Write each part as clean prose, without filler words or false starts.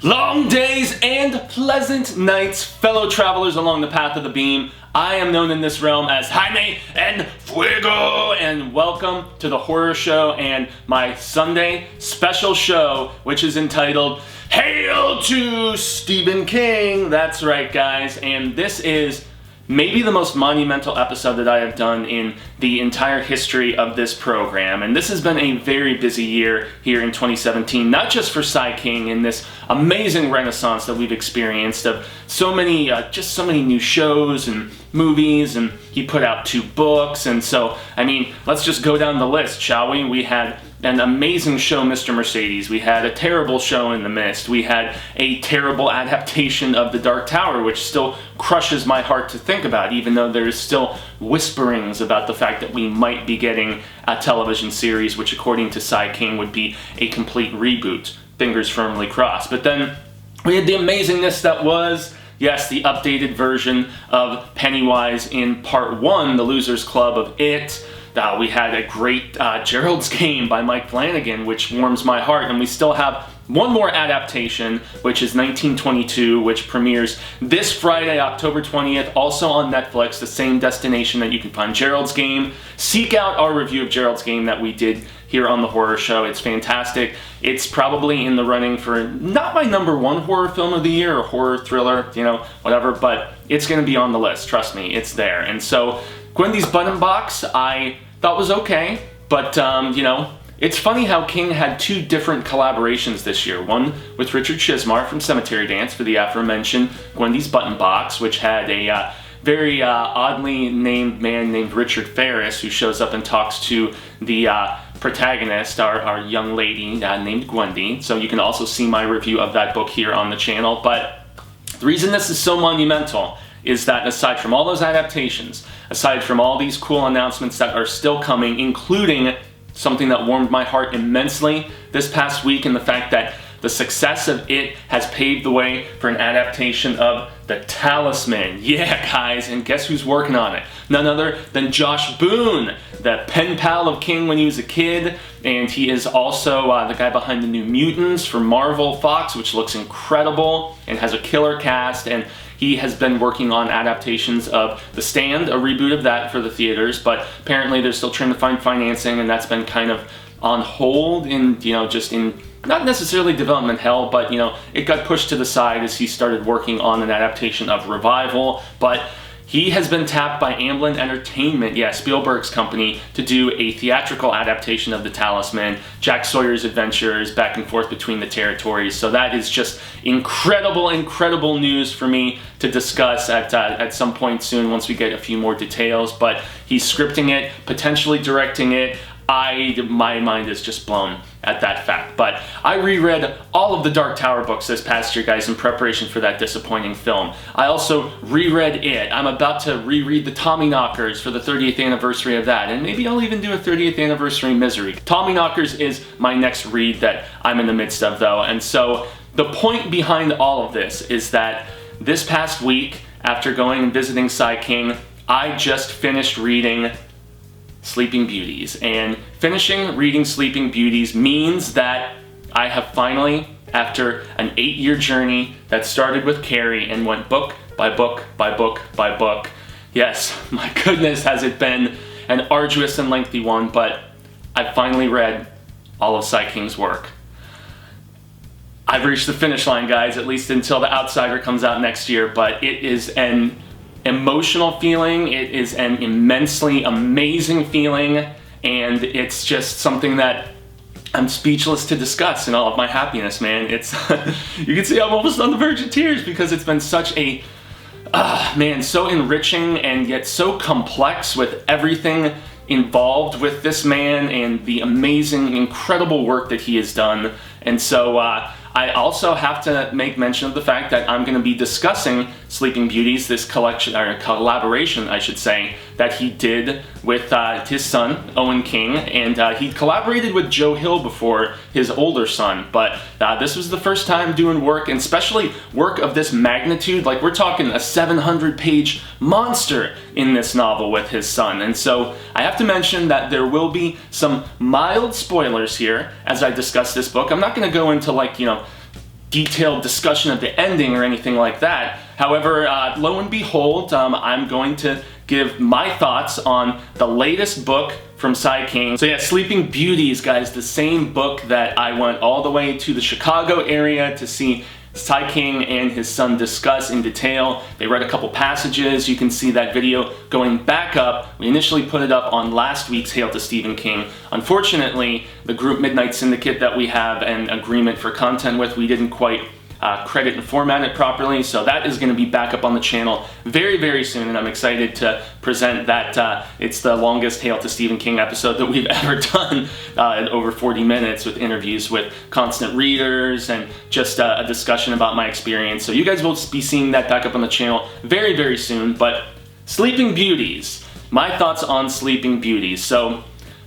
Long days and pleasant nights, fellow travelers along the path of the beam. I am known in this realm as Jaime and Fuego, and welcome to the horror show and my Sunday special show, which is entitled Hail to Stephen King. That's right, guys, and this is maybe the most monumental episode that I have done in the entire history of this program. And this has been a very busy year here in 2017, not just for Sai King and this amazing renaissance that we've experienced of so many, just so many new shows and movies, and he put out 2 books. And so, I mean, let's just go down the list, shall we? We had an amazing show, Mr. Mercedes. We had a terrible show, In the Mist. We had a terrible adaptation of The Dark Tower, which still crushes my heart to think about, even though there's still whisperings about the fact that we might be getting a television series, which according to Sai King would be a complete reboot. Fingers firmly crossed. But then we had the amazingness that was, yes, the updated version of Pennywise in Part 1, The Losers Club of It. We had a great Gerald's Game by Mike Flanagan, which warms my heart, and we still have one more adaptation, which is 1922, which premieres this Friday, October 20th, also on Netflix, the same destination that you can find Gerald's Game. Seek out our review of Gerald's Game that we did here on the horror show. It's fantastic. It's probably in the running for not my #1 horror film of the year or horror thriller, you know, whatever, but it's going to be on the list. Trust me, it's there. And so Gwendy's Button Box I thought was okay, but you know, it's funny how King had 2 different collaborations this year. One with Richard Chizmar from Cemetery Dance for the aforementioned Gwendy's Button Box, which had a very oddly named man named Richard Ferris, who shows up and talks to the protagonist, our young lady named Gwendy. So you can also see my review of that book here on the channel. But the reason this is so monumental is that aside from all those adaptations, aside from all these cool announcements that are still coming, including something that warmed my heart immensely this past week, and the fact that the success of it has paved the way for an adaptation of The Talisman. Yeah, guys, and guess who's working on it? None other than Josh Boone, the pen pal of King when he was a kid, and he is also the guy behind the New Mutants for Marvel Fox, which looks incredible and has a killer cast, and he has been working on adaptations of The Stand, a reboot of that for the theaters, but apparently they're still trying to find financing, and that's been kind of on hold in, you know, just in not necessarily development hell, but, you know, it got pushed to the side as he started working on an adaptation of Revival. But he has been tapped by Amblin Entertainment, yeah, Spielberg's company, to do a theatrical adaptation of The Talisman, Jack Sawyer's adventures back and forth between the territories. So that is just incredible, incredible news for me to discuss at some point soon once we get a few more details. But he's scripting it, potentially directing it. My mind is just blown at that fact. But I reread all of the Dark Tower books this past year, guys, in preparation for that disappointing film. I also reread it. I'm about to reread the Tommyknockers for the 30th anniversary of that, and maybe I'll even do a 30th anniversary Misery. Tommyknockers is my next read that I'm in the midst of, though, and so the point behind all of this is that this past week, after going and visiting Sai King, I just finished reading Sleeping Beauties, and finishing reading Sleeping Beauties means that I have finally, after an 8-year journey that started with Carrie and went book by book by book by book. Yes, my goodness, has it been an arduous and lengthy one, but I finally read all of Sai King's work. I've reached the finish line, guys, at least until The Outsider comes out next year, but it is an emotional feeling, it is an immensely amazing feeling, and it's just something that I'm speechless to discuss in all of my happiness, man. It's, you can see I'm almost on the verge of tears because it's been such a, man, so enriching and yet so complex with everything involved with this man and the amazing, incredible work that he has done. And so, I also have to make mention of the fact that I'm going to be discussing Sleeping Beauties, this collection, or collaboration, I should say, that he did with his son, Owen King, and he collaborated with Joe Hill before, his older son, but this was the first time doing work, and especially work of this magnitude. Like, we're talking a 700-page monster in this novel with his son, and so I have to mention that there will be some mild spoilers here as I discuss this book. I'm not going to go into, like, you know, detailed discussion of the ending or anything like that. However, lo and behold, I'm going to give my thoughts on the latest book from Sai King. So yeah, Sleeping Beauties, guys, the same book that I went all the way to the Chicago area to see Sai King and his son discuss in detail. They read a couple passages. You can see that video going back up. We initially put it up on last week's Hail to Stephen King. Unfortunately, the group Midnight Syndicate that we have an agreement for content with, we didn't quite credit and format it properly, so that is going to be back up on the channel very, very soon, and I'm excited to present that. It's the longest Hail to Stephen King episode that we've ever done, at over 40 minutes, with interviews with constant readers and just a discussion about my experience. So you guys will be seeing that back up on the channel very, very soon. But Sleeping Beauties, my thoughts on Sleeping Beauties. So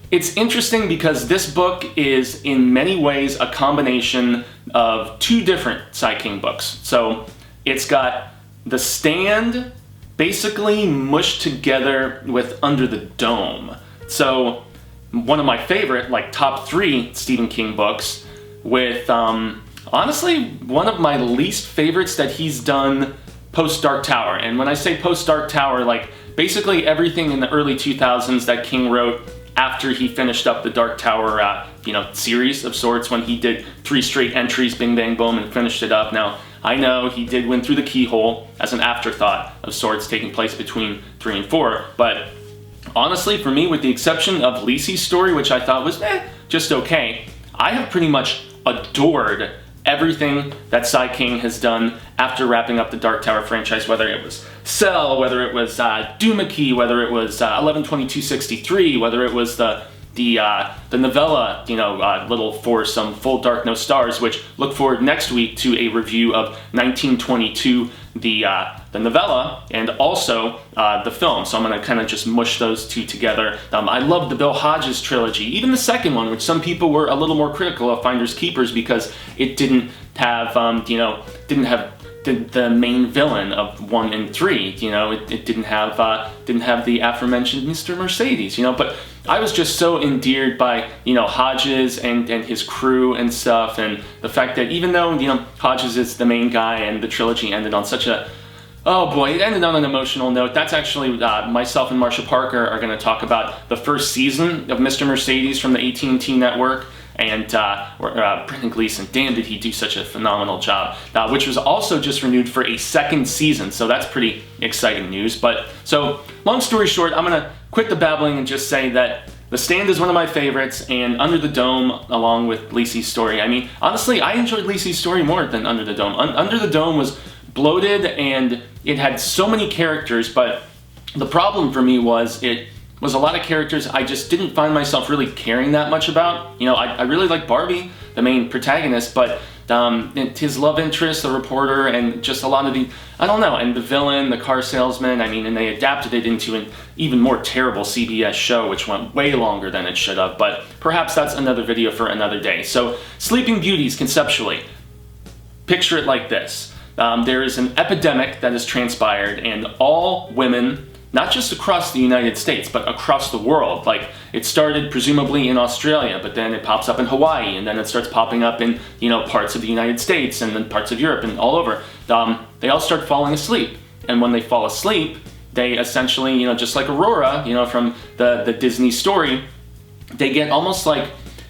it's interesting because this book is in many ways a combination of two different Sai King books. So it's got The Stand basically mushed together with Under the Dome. So one of my favorite, like top 3 Stephen King books, with honestly one of my least favorites that he's done post Dark Tower. And when I say post Dark Tower, like basically everything in the early 2000s that King wrote after he finished up the Dark Tower, series of sorts, when he did 3 straight entries, Bing Bang Boom, and finished it up. Now, I know he did Win Through the Keyhole as an afterthought of sorts, taking place between 3 and 4, but honestly, for me, with the exception of Lisey's story, which I thought was just okay, I have pretty much adored everything that Sai King has done after wrapping up the Dark Tower franchise, whether it was Cell, whether it was Doomickey, whether it was 11/22/63, whether it was the novella, Little Force, Some Full Dark No Stars, which look forward next week to a review of 1922, the novella, and also the film. So I'm going to kind of just mush those two together. I love the Bill Hodges trilogy, even the second one, which some people were a little more critical of, Finders Keepers, because it didn't have, the main villain of 1 and 3. It didn't have the aforementioned Mr. Mercedes. But I was just so endeared by Hodges and his crew and stuff, and the fact that even though Hodges is the main guy and the trilogy ended on such a, oh boy, it ended on an emotional note. That's actually, myself and Marsha Parker are going to talk about the first season of Mr. Mercedes from the AT&T network, and Brendan Gleeson, damn did he do such a phenomenal job, which was also just renewed for a second season, so that's pretty exciting news. But, so, long story short, I'm going to quit the babbling and just say that The Stand is one of my favorites, and Under the Dome, along with Lisey's story. I mean, honestly, I enjoyed Lisey's story more than Under the Dome. Under the Dome was bloated, and it had so many characters, but the problem for me was it was a lot of characters I just didn't find myself really caring that much about. I really like Barbie, the main protagonist, but his love interest, the reporter, and just a lot of the, I don't know, and the villain, the car salesman, and they adapted it into an even more terrible CBS show, which went way longer than it should have, but perhaps that's another video for another day. So, Sleeping Beauties, conceptually, picture it like this. There is an epidemic that has transpired, and all women, not just across the United States, but across the world. Like, it started presumably in Australia, but then it pops up in Hawaii, and then it starts popping up in, parts of the United States, and then parts of Europe, and all over. They all start falling asleep. And when they fall asleep, they essentially, just like Aurora, from the Disney story, they get almost like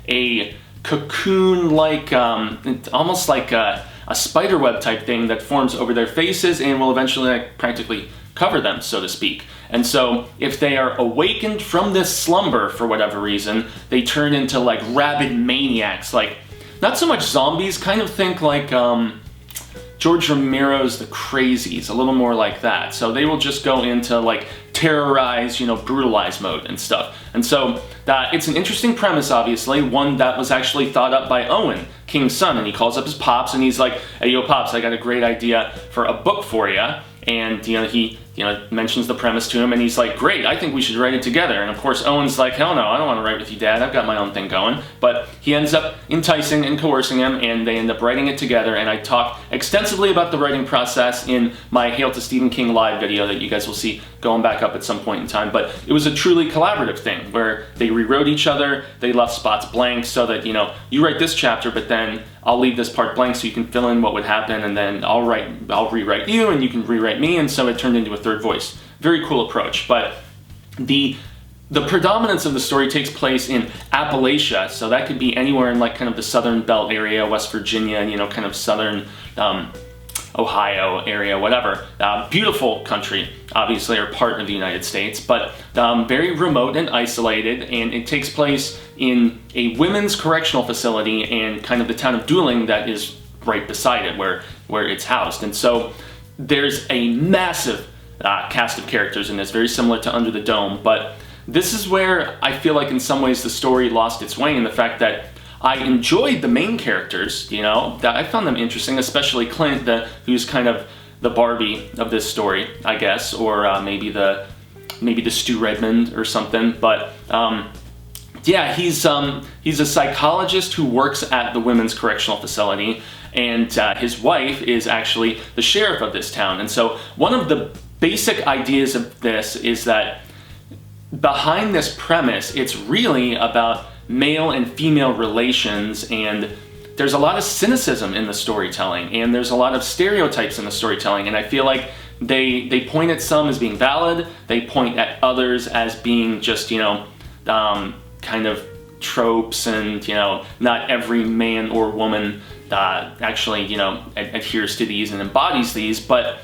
a cocoon-like, almost like a spiderweb type thing that forms over their faces and will eventually practically cover them, so to speak. And so if they are awakened from this slumber for whatever reason, they turn into like rabid maniacs, like not so much zombies, kind of think like George Romero's The Crazies, a little more like that. So they will just go into like terrorize, brutalize mode and stuff. And so it's an interesting premise, obviously, one that was actually thought up by Owen, King's son, and he calls up his pops and he's like, hey, yo, pops, I got a great idea for a book for you. And he mentions the premise to him, and he's like, great, I think we should write it together. And of course Owen's like, hell no, I don't want to write with you, Dad, I've got my own thing going. But he ends up enticing and coercing him, and they end up writing it together. And I talk extensively about the writing process in my Hail to Stephen King live video that you guys will see going back up at some point in time. But it was a truly collaborative thing where they rewrote each other, they left spots blank so that, you write this chapter, but then I'll leave this part blank so you can fill in what would happen, and then I'll rewrite you and you can rewrite me, and so it turned into a third voice. Very cool approach. But the predominance of the story takes place in Appalachia, so that could be anywhere in like kind of the Southern Belt area, West Virginia, kind of southern Ohio area, whatever. Beautiful country, obviously, or part of the United States, but very remote and isolated, and it takes place in a women's correctional facility and kind of the town of Dueling that is right beside it, where it's housed. And so there's a massive cast of characters in this, very similar to Under the Dome, but this is where I feel like in some ways the story lost its way in the fact that I enjoyed the main characters, that I found them interesting, especially Clint, who's kind of the Barbie of this story, I guess, or maybe the Stu Redmond or something. But yeah, he's a psychologist who works at the women's correctional facility, and his wife is actually the sheriff of this town. And so one of the basic ideas of this is that behind this premise, it's really about male and female relations, and there's a lot of cynicism in the storytelling, and there's a lot of stereotypes in the storytelling, and I feel like they point at some as being valid, they point at others as being just, kind of tropes, and, not every man or woman actually, adheres to these and embodies these, but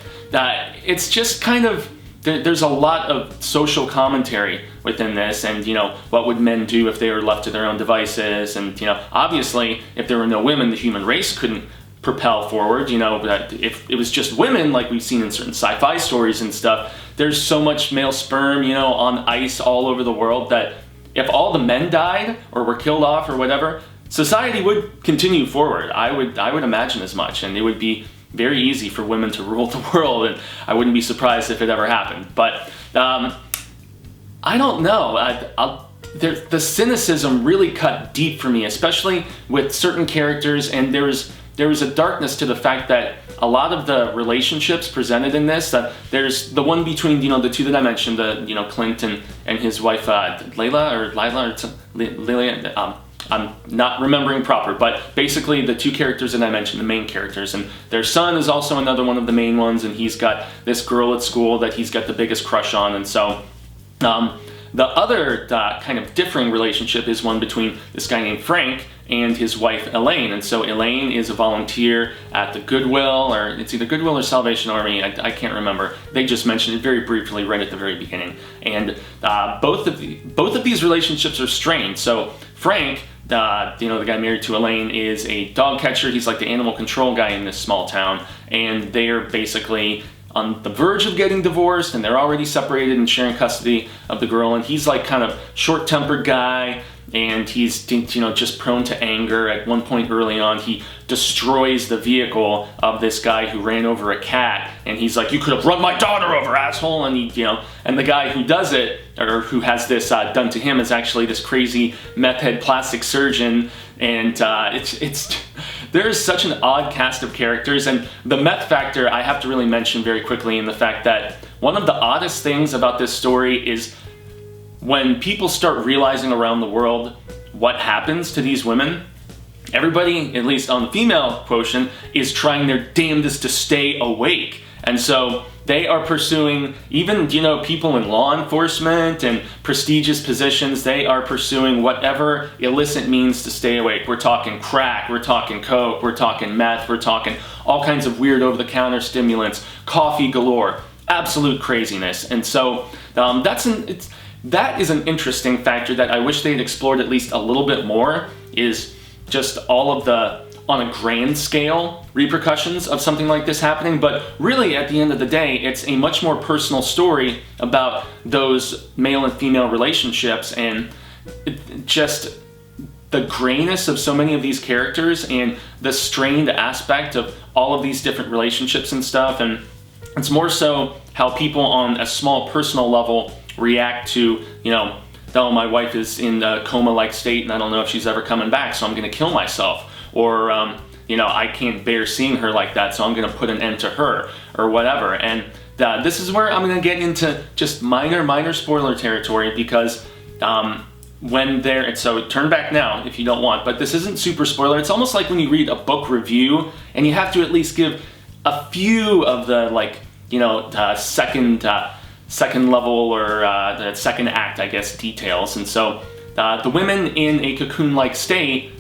it's just kind of, there's a lot of social commentary within this, and what would men do if they were left to their own devices, and obviously if there were no women, the human race couldn't propel forward. That if it was just women, like we've seen in certain sci-fi stories and stuff, there's so much male sperm on ice all over the world that if all the men died or were killed off or whatever, society would continue forward. I would imagine as much, and it would be very easy for women to rule the world, and I wouldn't be surprised if it ever happened. But I don't know. The cynicism really cut deep for me, especially with certain characters, and there was a darkness to the fact that a lot of the relationships presented in this, that there's the one between the two that I mentioned, Clint and his wife Lila, I'm not remembering proper, but basically the two characters that I mentioned, the main characters, and their son is also another one of the main ones, and he's got this girl at school that he's got the biggest crush on. And so the other kind of differing relationship is one between this guy named Frank and his wife Elaine. And so Elaine is a volunteer at the Goodwill, or it's either Goodwill or Salvation Army, I can't remember. They just mentioned it very briefly right at the very beginning. And both of these relationships are strained. So Frank, the guy married to Elaine, is a dog catcher. He's like the animal control guy in this small town, and they are basically on the verge of getting divorced, and they're already separated and sharing custody of the girl, and he's like kind of short-tempered guy, and he's just prone to anger. At one point early on, he destroys the vehicle of this guy who ran over a cat, and he's like, "You could have run my daughter over, asshole!" And and the guy who does it, or who has this done to him, is actually this crazy meth head plastic surgeon, and there is such an odd cast of characters. And the meth factor I have to really mention very quickly, in the fact that one of the oddest things about this story is when people start realizing around the world what happens to these women, everybody, at least on the female quotient, is trying their damnedest to stay awake. And so they are pursuing, even, people in law enforcement and prestigious positions, they are pursuing whatever illicit means to stay awake. We're talking crack, we're talking coke, we're talking meth, we're talking all kinds of weird over-the-counter stimulants, coffee galore, absolute craziness. And so that is an interesting factor that I wish they had explored at least a little bit more, is just all of the, on a grand scale, repercussions of something like this happening. But really, at the end of the day, it's a much more personal story about those male and female relationships, and just the grayness of so many of these characters, and the strained aspect of all of these different relationships and stuff. And it's more so how people on a small personal level react to, you know, oh, my wife is in a coma-like state and I don't know if she's ever coming back, so I'm gonna kill myself. Or, you know, I can't bear seeing her like that, so I'm gonna put an end to her, or whatever. And this is where I'm gonna get into just minor spoiler territory, because when there, and so turn back now if you don't want, but this isn't super spoiler. It's almost like when you read a book review and you have to at least give a few of the, like, you know, second level or the second act, I guess, details. And so the women in a cocoon-like state,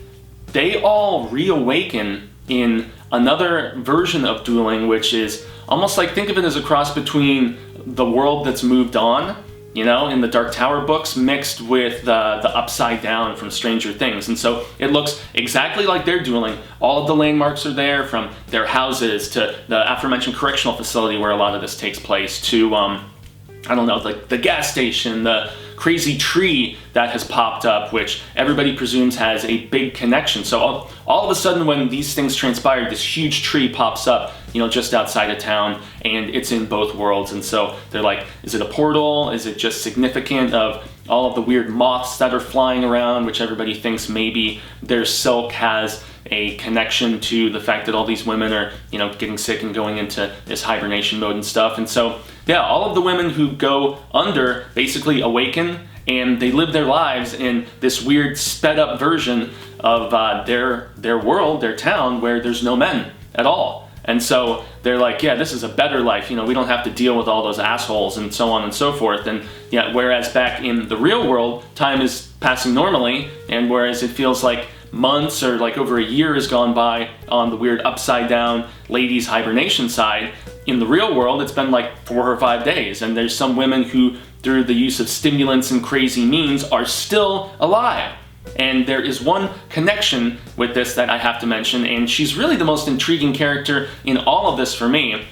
they all reawaken in another version of dueling, which is almost like, think of it as a cross between the world that's moved on, you know, in the Dark Tower books, mixed with the Upside Down from Stranger Things. And so it looks exactly like they're dueling. All of the landmarks are there, from their houses to the aforementioned correctional facility where a lot of this takes place, to I don't know, like the gas station, the crazy tree that has popped up, which everybody presumes has a big connection. So all of a sudden, when these things transpire, this huge tree pops up, you know, just outside of town, and it's in both worlds. And so they're like, is it a portal? Is it just significant of all of the weird moths that are flying around, which everybody thinks maybe their silk has a connection to the fact that all these women are, you know, getting sick and going into this hibernation mode and stuff. And so, yeah, all of the women who go under basically awaken, and they live their lives in this weird sped up version of their world, their town, where there's no men at all. And so they're like, yeah, this is a better life. You know, we don't have to deal with all those assholes and so on and so forth. And yeah, whereas back in the real world, time is passing normally, and whereas it feels like months or like over a year has gone by on the weird upside down ladies hibernation side, in the real world it's been like 4 or 5 days, and there's some women who, through the use of stimulants and crazy means, are still alive. And there is one connection with this that I have to mention, and she's really the most intriguing character in all of this for me.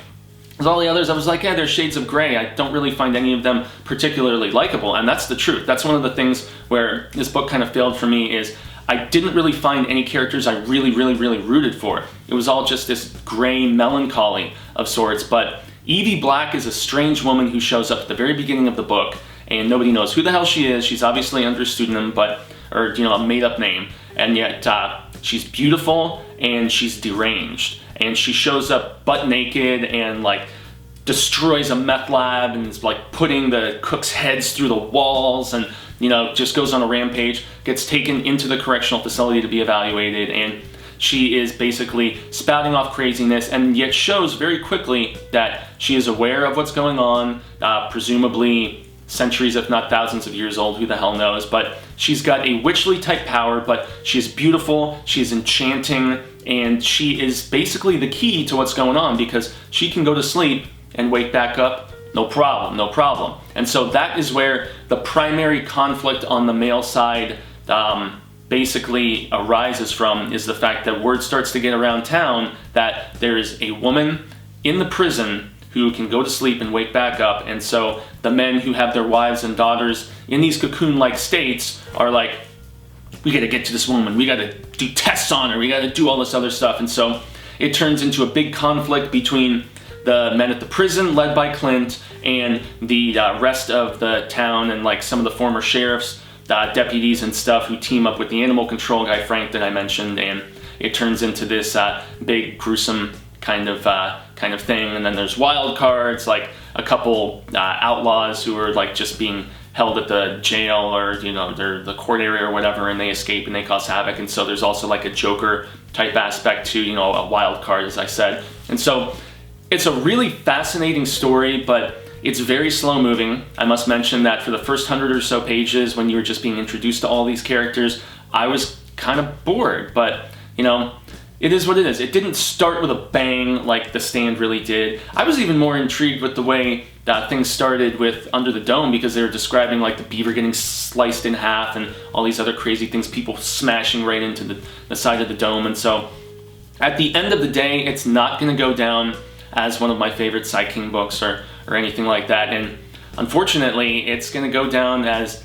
With all the others, I was like, yeah, they're shades of gray. I don't really find any of them particularly likable, and that's the truth. That's one of the things where this book kind of failed for me, is I didn't really find any characters I really rooted for. It was all just this gray melancholy of sorts. But Evie Black is a strange woman who shows up at the very beginning of the book, and nobody knows who the hell she is. She's obviously under pseudonym, or you know, a made-up name, and yet she's beautiful and she's deranged. And she shows up butt naked and like destroys a meth lab and is like putting the cooks' heads through the walls, and you know, just goes on a rampage, gets taken into the correctional facility to be evaluated, and she is basically spouting off craziness, and yet shows very quickly that she is aware of what's going on, presumably centuries if not thousands of years old, who the hell knows, but she's got a witchly type power, but she's beautiful, she's enchanting, and she is basically the key to what's going on, because she can go to sleep and wake back up, no problem. And so that is where the primary conflict on the male side basically arises from, is the fact that word starts to get around town that there is a woman in the prison who can go to sleep and wake back up. And so the men who have their wives and daughters in these cocoon-like states are like, we gotta get to this woman, we gotta do tests on her, we gotta do all this other stuff. And so it turns into a big conflict between the men at the prison, led by Clint, and the rest of the town, and like some of the former sheriffs, deputies and stuff, who team up with the animal control guy, Frank, that I mentioned. And it turns into this big, gruesome kind of thing. And then there's wild cards, like a couple outlaws who are like just being held at the jail, or you know, they're the court area or whatever, and they escape and they cause havoc. And so there's also like a Joker type aspect to, you know, a wild card, as I said. And so it's a really fascinating story, but it's very slow moving. I must mention that for the first 100 or so pages, when you were just being introduced to all these characters, I was kind of bored, but you know, it is what it is. It didn't start with a bang like The Stand really did. I was even more intrigued with the way that things started with Under the Dome, because they were describing like the beaver getting sliced in half and all these other crazy things, people smashing right into the side of the dome. And so at the end of the day, it's not going to go down as one of my favorite Sai King books or anything like that. And unfortunately, it's going to go down as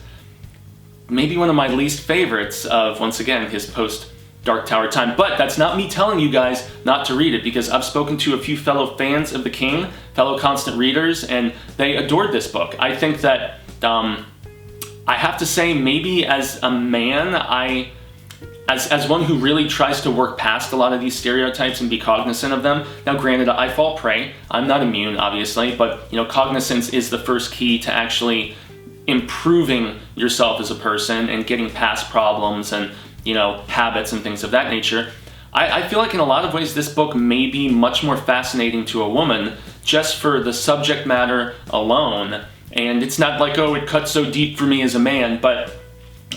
maybe one of my least favorites of, once again, his Dark Tower time. But that's not me telling you guys not to read it, because I've spoken to a few fellow fans of The King, fellow constant readers, and they adored this book. I think that, I have to say, maybe as a man, as one who really tries to work past a lot of these stereotypes and be cognizant of them. Now granted, I fall prey. I'm not immune, obviously, but cognizance is the first key to actually improving yourself as a person and getting past problems and habits and things of that nature. I feel like in a lot of ways this book may be much more fascinating to a woman just for the subject matter alone. And it's not like, oh, it cuts so deep for me as a man, but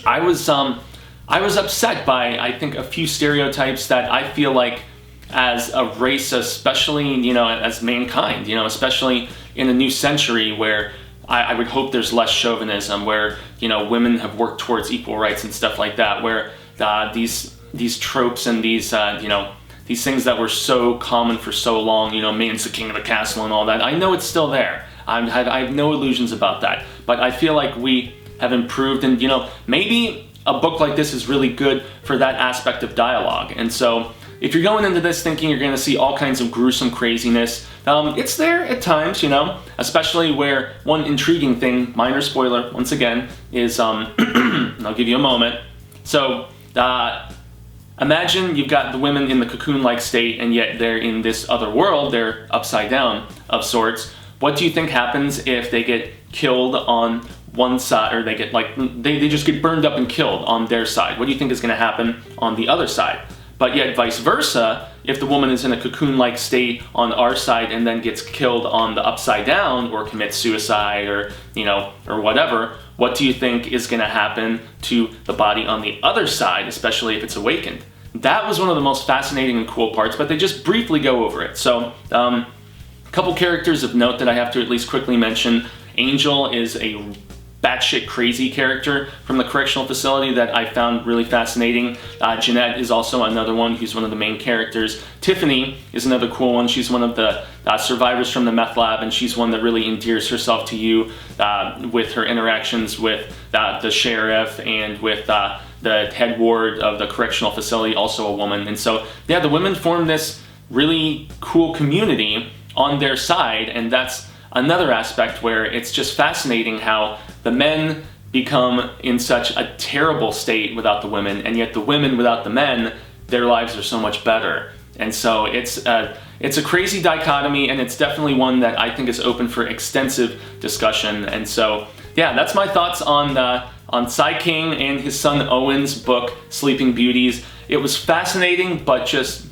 I was upset by, I think, a few stereotypes that I feel like as a race, especially, as mankind, especially in a new century where I would hope there's less chauvinism, where, women have worked towards equal rights and stuff like that, where these tropes and these things that were so common for so long, man's the king of the castle and all that, I know it's still there. I have no illusions about that. But I feel like we have improved, and, maybe a book like this is really good for that aspect of dialogue. And so if you're going into this thinking you're going to see all kinds of gruesome craziness, it's there at times, especially where one intriguing thing, minor spoiler once again, is, and I'll give you a moment. So, imagine you've got the women in the cocoon-like state, and yet they're in this other world, they're upside down of sorts. What do you think happens if they get killed on one side, or they get they just get burned up and killed on their side? What do you think is going to happen on the other side? But yet vice versa, if the woman is in a cocoon-like state on our side and then gets killed on the upside down or commits suicide or, or whatever, what do you think is going to happen to the body on the other side, especially if it's awakened? That was one of the most fascinating and cool parts, but they just briefly go over it. So, a couple characters of note that I have to at least quickly mention. Angel is a batshit crazy character from the correctional facility that I found really fascinating. Jeanette is also another one who's one of the main characters. Tiffany is another cool one. She's one of the survivors from the meth lab, and she's one that really endears herself to you with her interactions with the sheriff and with the head ward of the correctional facility, also a woman. And so, yeah, the women form this really cool community on their side, and that's another aspect where it's just fascinating how the men become in such a terrible state without the women, and yet the women without the men, their lives are so much better. And so it's a crazy dichotomy, and it's definitely one that I think is open for extensive discussion. And so, yeah, that's my thoughts on Sai King and his son Owen's book, Sleeping Beauties. It was fascinating, but just,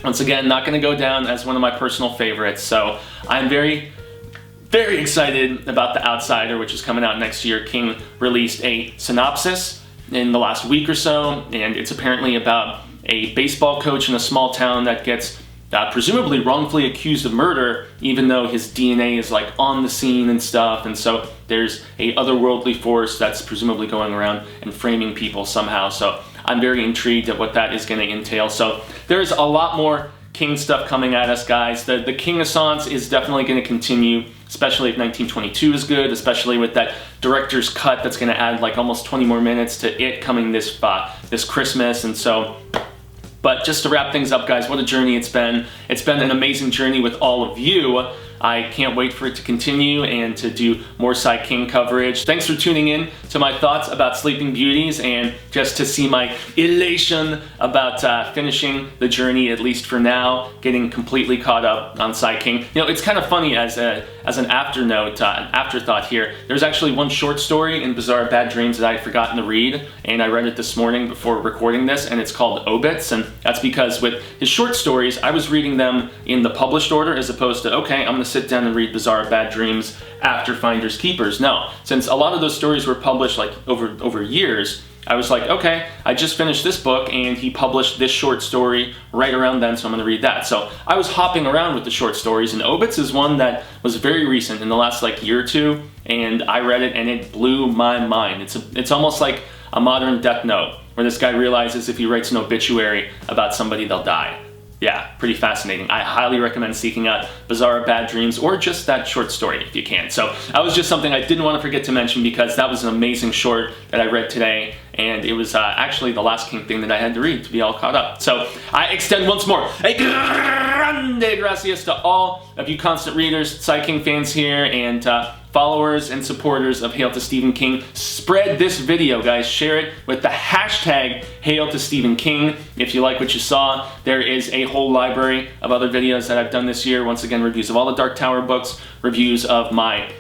once again, not going to go down as one of my personal favorites. So I'm very excited about The Outsider, which is coming out next year. King released a synopsis in the last week or so, and it's apparently about a baseball coach in a small town that gets presumably wrongfully accused of murder, even though his DNA is on the scene and stuff. And so there's a otherworldly force that's presumably going around and framing people somehow. So I'm very intrigued at what that is going to entail. So there's a lot more King stuff coming at us, guys. The King-assance is definitely going to continue, especially if 1922 is good, especially with that director's cut that's going to add almost 20 more minutes to it coming this Christmas. And so, but just to wrap things up, guys, what a journey it's been. It's been an amazing journey with all of you. I can't wait for it to continue and to do more Sai King coverage. Thanks for tuning in to my thoughts about Sleeping Beauties, and just to see my elation about finishing the journey, at least for now, getting completely caught up on Sai King. It's kind of funny as an afterthought here. There's actually one short story in Bizarre Bad Dreams that I had forgotten to read, and I read it this morning before recording this, and it's called Obits, and that's because with his short stories, I was reading them in the published order as opposed to, okay, I'm gonna sit down and read Bizarre Bad Dreams after Finders Keepers. No, since a lot of those stories were published over years, I was like, okay, I just finished this book and he published this short story right around then, so I'm gonna read that. So I was hopping around with the short stories, and Obits is one that was very recent, in the last year or two, and I read it and it blew my mind. It's almost like a modern Death Note, where this guy realizes if he writes an obituary about somebody, they'll die. yeah, pretty fascinating. I highly recommend seeking out Bizarre Bad Dreams or just that short story if you can. So that was just something I didn't want to forget to mention because that was an amazing short that I read today, and it was actually the last King thing that I had to read to be all caught up. So I extend once more a grande gracias to all of you constant readers, Sai King fans here, and followers and supporters of Hail to Stephen King. Spread this video, guys. Share it with the hashtag Hail to Stephen King. If you like what you saw, there is a whole library of other videos that I've done this year. Once again, reviews of all the Dark Tower books, reviews of my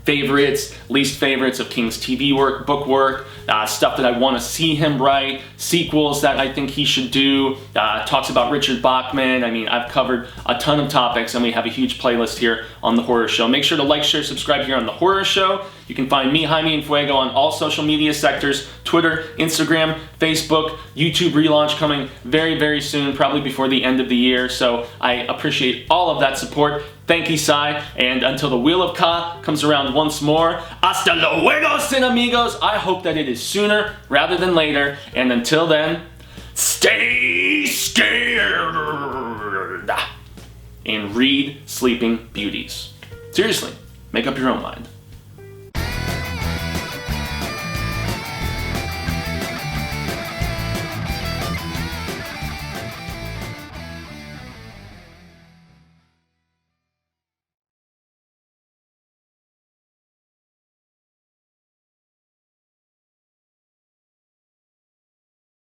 favorites, least favorites of King's TV work, book work, stuff that I want to see him write, sequels that I think he should do, talks about Richard Bachman. I mean, I've covered a ton of topics, and we have a huge playlist here on The Horror Show. Make sure to like, share, subscribe here on The Horror Show. You can find me, Jaime, and Fuego on all social media sectors, Twitter, Instagram, Facebook, YouTube relaunch coming very, very soon, probably before the end of the year. So I appreciate all of that support. Thankee Sai, and until the Wheel of Ka comes around once more, hasta luego, sin amigos. I hope that it is sooner rather than later, and until then, stay scared and read Sleeping Beauties. Seriously, make up your own mind.